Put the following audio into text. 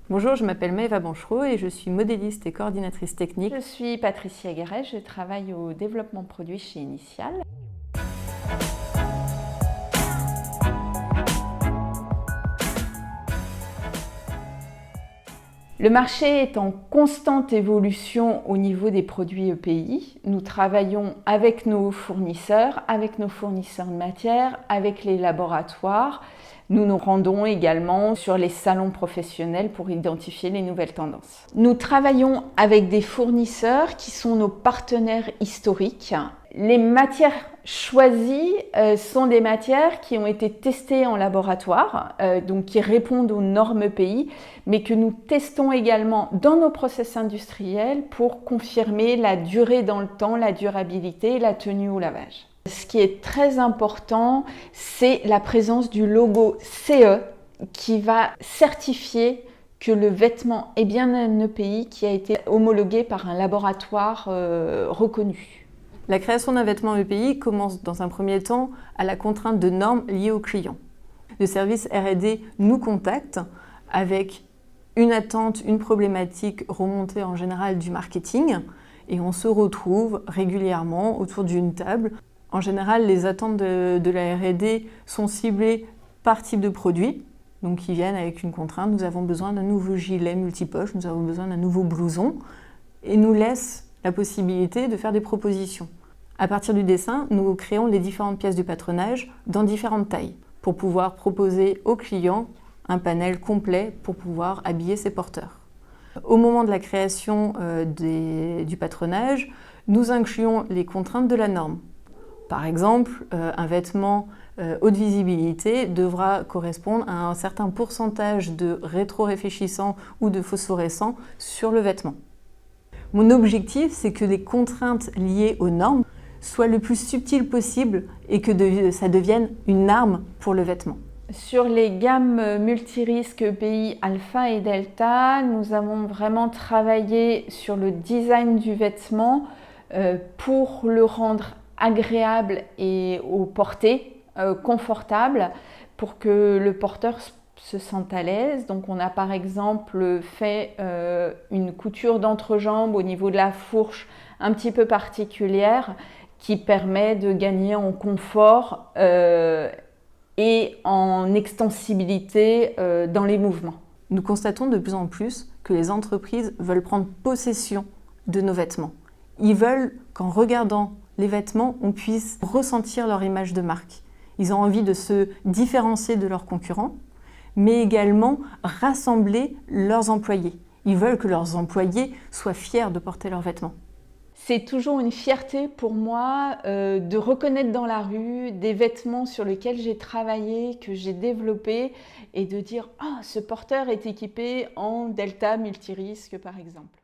Bonjour, je m'appelle Maëva Banchereau et je suis modéliste et coordinatrice technique. Je suis Patricia Guéret, je travaille au développement produit chez Initial. Le marché est en constante évolution au niveau des produits EPI. Nous travaillons avec nos fournisseurs de matière, avec les laboratoires. Nous nous rendons également sur les salons professionnels pour identifier les nouvelles tendances. Nous travaillons avec des fournisseurs qui sont nos partenaires historiques. Les matières choisies sont des matières qui ont été testées en laboratoire, donc qui répondent aux normes pays, mais que nous testons également dans nos process industriels pour confirmer la durée dans le temps, la durabilité et la tenue au lavage. Ce qui est très important, c'est la présence du logo CE qui va certifier que le vêtement est bien un EPI qui a été homologué par un laboratoire reconnu. La création d'un vêtement EPI commence dans un premier temps à la contrainte de normes liées au client. Le service R&D nous contacte avec une attente, une problématique remontée en général du marketing et on se retrouve régulièrement autour d'une table. En général, les attentes de la R&D sont ciblées par type de produit, donc qui viennent avec une contrainte. Nous avons besoin d'un nouveau gilet multipoche, nous avons besoin d'un nouveau blouson et nous laissent la possibilité de faire des propositions. À partir du dessin, nous créons les différentes pièces du patronage dans différentes tailles pour pouvoir proposer aux clients un panel complet pour pouvoir habiller ses porteurs. Au moment de la création du patronage, nous incluons les contraintes de la norme. Par exemple, un vêtement haute visibilité devra correspondre à un certain pourcentage de rétro-réfléchissant ou de phosphorescent sur le vêtement. Mon objectif, c'est que les contraintes liées aux normes soient le plus subtiles possible et que ça devienne une arme pour le vêtement. Sur les gammes multirisques EPI Alpha et Delta, nous avons vraiment travaillé sur le design du vêtement pour le rendre agréable et au porté, confortable, pour que le porteur se sente à l'aise. Donc on a par exemple fait une couture d'entrejambe au niveau de la fourche un petit peu particulière qui permet de gagner en confort et en extensibilité dans les mouvements. Nous constatons de plus en plus que les entreprises veulent prendre possession de nos vêtements. Ils veulent qu'en regardant les vêtements, on puisse ressentir leur image de marque. Ils ont envie de se différencier de leurs concurrents, mais également rassembler leurs employés. Ils veulent que leurs employés soient fiers de porter leurs vêtements. C'est toujours une fierté pour moi de reconnaître dans la rue des vêtements sur lesquels j'ai travaillé, que j'ai développés et de dire « Ah, ce porteur est équipé en Delta multirisque par exemple ».